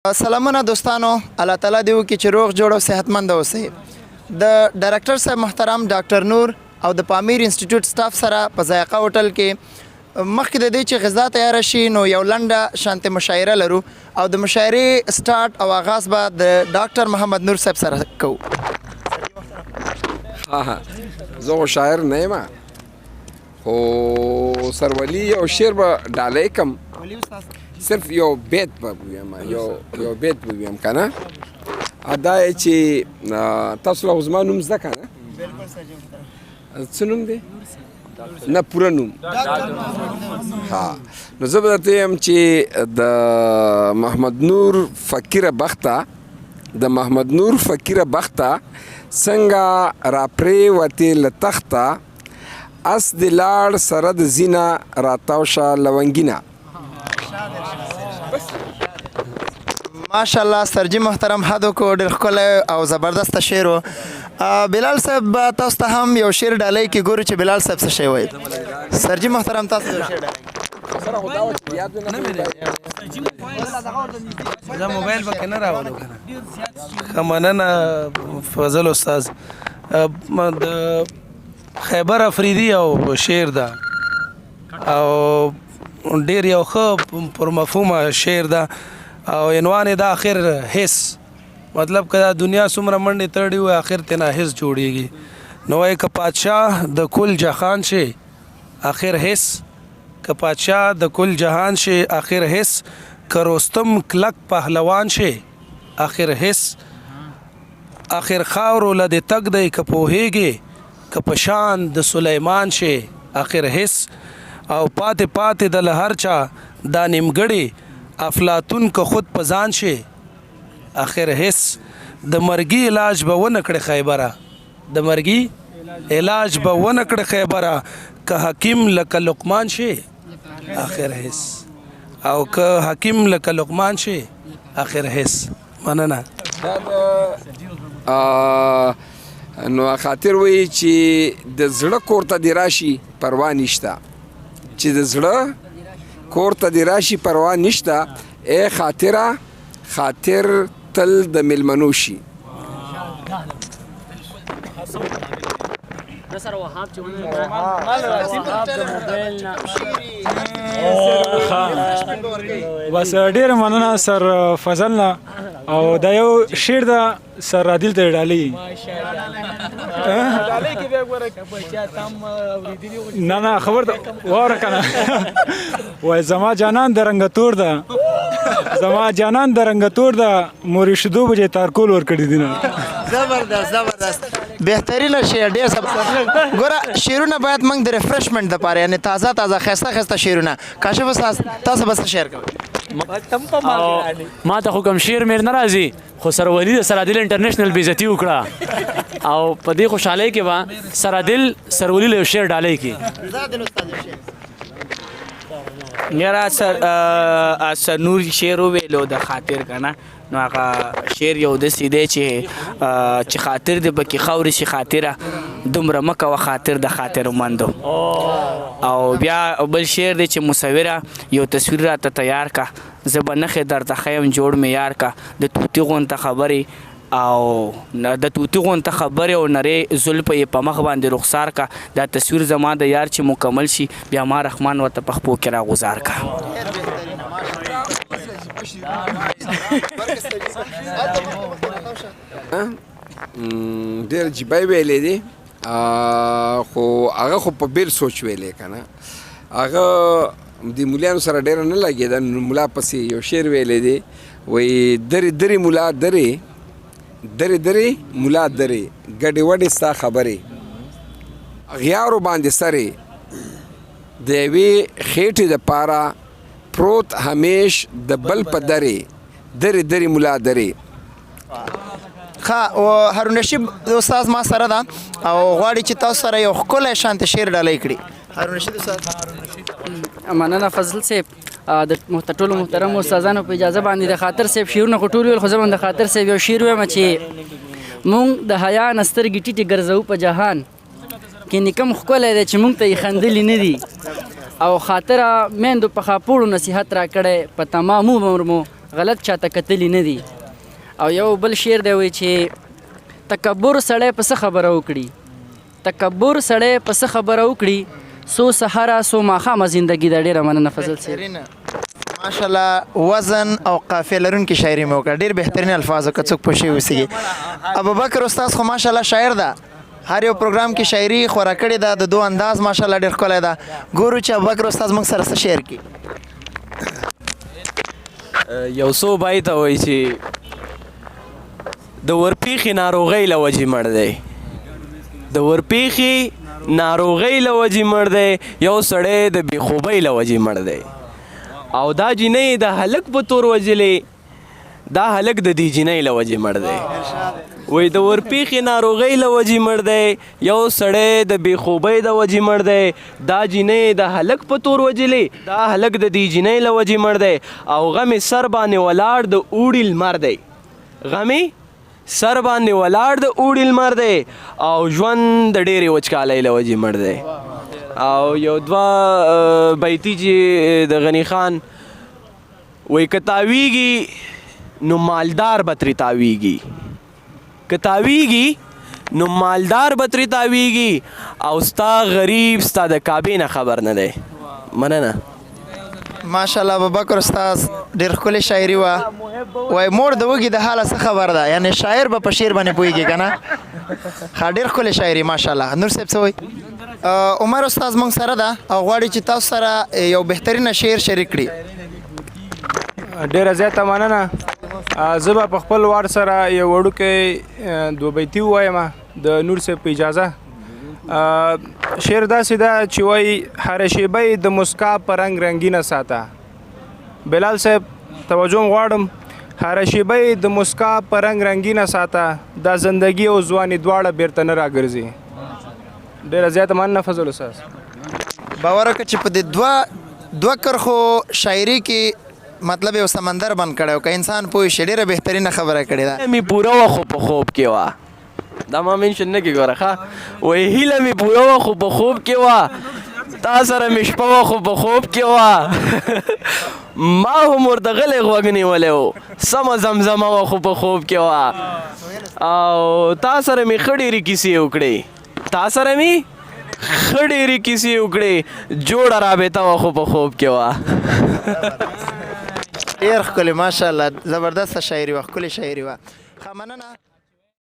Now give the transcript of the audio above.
سلامونه دوستانو، الله تعالی دې وکړي چې روغ جوړ او صحتمند اوسئ. د ډایرکټر صاحب محترم ډاکټر نور او د پامیر انسټیټیوټ سټاف سره په ذایقه هوټل کې مخکې د دې چې غذا تیاره شي نو یو لنډه شانتې مشاعره لرو او د مشاعرې سټارټ او آغاز به د ډاکټر محمد نور صاحب سره کوو. زه خو شاعر نه یم خو سرولی یو شعر به ډالۍ کم، صرف یو بیت به ویم، یو بیت به ویم که نه. دا یې چې تاسو له خو زما نوم زده که نه؟ څه نوم دی؟ نه پوره نوم. نو زه به درته یم چې د محمد نور فقیره بخته د محمد نور فقیره بخته څنګه راپرېوتې له تخته اس د لاړ سره د زینه راتاو شه لونګینه. ماشاءالله سرجي محترم حد وکړو، ډېر ښکلی او زبردسته شعر و. بلال صاحب تاسو ته هم یو شعر ډالۍ کې ګورو چې بلال صاحب څه شی وایي. سرجي محترم تاسو یو شعر زه موبایل پکې نه راولو که نه. ښه مننه فضل استاذ. د خیبر افریدي او شعر ده او ډېر یو ښه پر مفهومه شعر ده او عنوان یې دا آخر حس، مطلب که دا دنیا څومره منډې تړي وي آخر تینا حس جوړیږي. نو وایي که پادشاه د کل جهان شي آخر حس، که پادشاه د کل جهان شي آخر حس، که رستم کلک پهلوان شي آخر حس، آخر خاورو له د تګ دی که پوهیږي، که په شان د سلیمان شي آخر حس، او پاتې پاتې د له هر چا دا نیمګړی افلاطون که خود په ځان شي آخر حس، د مرګي علاج به ونه کړې خیبره، د مرګي علاج به ونه کړې خیبره، که حکیم لکه لقمان شي آخر حس، او که حکیم لکه لقمان شي آخر حس. مننه. نو خاطر وایي چې د زړه کور ته دې راشي پروا نشته، چې د زړه کور ته دې راشي پروا نشته، ای خاطره خاطر تل د میلمنو شي. بس ډېره مننه سر فضل نه. او دا یو شعر ده سر عادل ته ډالۍ. نه نه خبر ده واوره که نه. وایي زما جانان د رنګه تور ده، زما جانان د رنګه تور ده، مورې شیدو به یې تارکول ورکړي دي نه. زبردست زبردست بهترینه شعر، ډېر زبردست. ګوره شعرونه باید موږ د ریفرشمنټ دپاره یعنې تازه تازه ښایسته ښایسته شعرونه. کاشف استاد تاسو به څه شعر کوئ؟ ما ته خو کوم شعر میر نه راځي، خو سرولی د سرعادل انټرنیشنل بې عزتي وکړه او په دې خوشحالۍ کې به سرعادل سرولی له یو شعر ډالۍ کړي. یاره سر نور شعر وویلو د خاطر که نه، نو هغه شعر یو داسې دی چې خاطر دې پکې خاورې شي خاطره، دومره مه کوه خاطر د خاطرمندو. او بیا بل شعر دی چې مصوره یو تصویر راته تیار کا، زه به نښې درته ښیم جوړ معیار کا، د طوطي غونته خبرې او د طوطي غونته خبرې او نرۍ زلفه یې په مخ باندې رخسار کا، دا تصویر زما د یار چې مکمل شي بیا ما رحمان ورته په خپو کې راغوزار کا. ډېر جیبای ویلی دی خو هغه خو په بېل سوچ ویلی که نه. هغه د مولیانو سره ډېره نه لګېده. نو ملا پسې یو شعر ویلی دی، وایي درې درې ملا درې درې درې ملا درې ګډې وډې ستا خبرې غیارو باندې سرې د یوې خېټې دپاره پروت همیش د بل په درې درې درې ملا درې. ښه او هارون رشید استاد ما سره ده او غواړي چې تاسو سره یو ښکلی شانته شعر ډالۍ کړي. هارون رشید استاد. مننه فضل صاحب. د ټولو محترم استادانو په اجازه باندې د خاطر صاحب شعرونه خو ټول ویل، خو زه به د خاطر صاحب یو شعر وایم چې مونږ د حیا نه سترګې ټیټې ګرځوو په جهان کې، نکم ښکلی دی چې مونږ ته یې خندلي نه دي، او خاطره میندو په خاپوړو نصیحت را کړی په تمامو عمر مو غلط چاته کتلی نه دي. او یو بل شعر دی وایي چې تکبر سړی په څه خبره وکړي، تکبر سړی په څه خبره وکړي، سو سهاره سو ماښامه زندګي ده. ډېره مننه فضل صاحب. ماشاءالله وزن او قافیه لرونکي شاعري مې وکړه، ډېر بهترین الفاظو که څوک پوه شوي اوسېږي. ابوبکر استاد خو ماشاءالله شاعر ده، هر یو پروګرام کې شاعري خوره کړې ده، د دو انداز ماشاءالله ډېر ښکلی ده. ګورو چې ابوبکر استاد موږ سره څه شعر کړي. یو څو بیت وایي چې د ورپېښې ناروغۍ له وجې مړ دی، د ورپېښې ناروغۍ له وجې مړ دی، یو سړی د بېخوبۍ له وجې مړ دی. او دا جینۍ د هلک په تور وجلې، دا هلک د دې جینۍ له وجې مړ دی. وایي د ورپېښې ناروغۍ له وجې مړ دی، یو سړی د بېخوبۍ د وجې مړ دی، دا جینۍ د هلک په تور وجلې، دا هلک د دې جینۍ له وجې مړ دی. او غمې سر باندې ولاړ د اوړي لمر دی، غمې سر باندې ولاړ د اوړي لمر دی، او ژوند د ډېرې وچکالۍ له وجې مړ دی. او یو دوه بیتي چې د غني خان وایي که تاویږي نو مالدار به ترې تاویږي، که تاویږي نو مالدار به ترې تاویږي، او ستا غریب ستا د کعبې نه خبر نه دی. مننه. ماشاءالله ابوبکر استاد ډېر ښکلې شاعري وه. وایي مور د وږي د حاله څه خبر ده، یعنې شاعر به په شعر باندې پوهېږي که نه. ښه ډېر ښکلې شاعري ماشاءالله. نور صاحب څه وایي؟ عمر استاد موږ سره ده او غواړي چې تاسو سره یو بهترینه شعر شریک کړي. ډیره زیاته مننه. زه به په خپل وار سره یو وړوکی دوه بیتي ووایم د نور صاحب په اجازه. شعر داسې ده چې وایي هره شیبه یې د مسکا په رنګ رنګینه ساته. بلال صاحب توجه غواړم، هره شیبه یې د مسکا په رنګ رنګینه ساته، دا زندگی او ځواني دواړه بیرته نه راګرځي. ډیره زیاته مننه فضل استاد. باور وکړه چې په دې دوه کرښو شاعري کې مطلب یو سمندر بند کړی و، که انسان پوه شي ډېره بهترینه خبره کړې ده. مې پوره وه خو په خوب کې وه، دا ما منشن نه کې ګوره ښه. وایي هیله مې پوره وه خو په خوب کې وه، تا سره مې شپه وه خو په خوب کې وه، ما هم ورته غلی غوږ نیولی و، سمه زمزمه وه خو په خوب کې وه. او تا سره مې ښه ډېرې کیسې وکړې، تا سره مې ښه ډېرې کیسې وکړې، جوړه رابطه وه خو په خوب کې وه. ډېر ښکلې ماشاءالله، زبردسته شاعري وه، ښکلې شاعري وه. ښه مننه.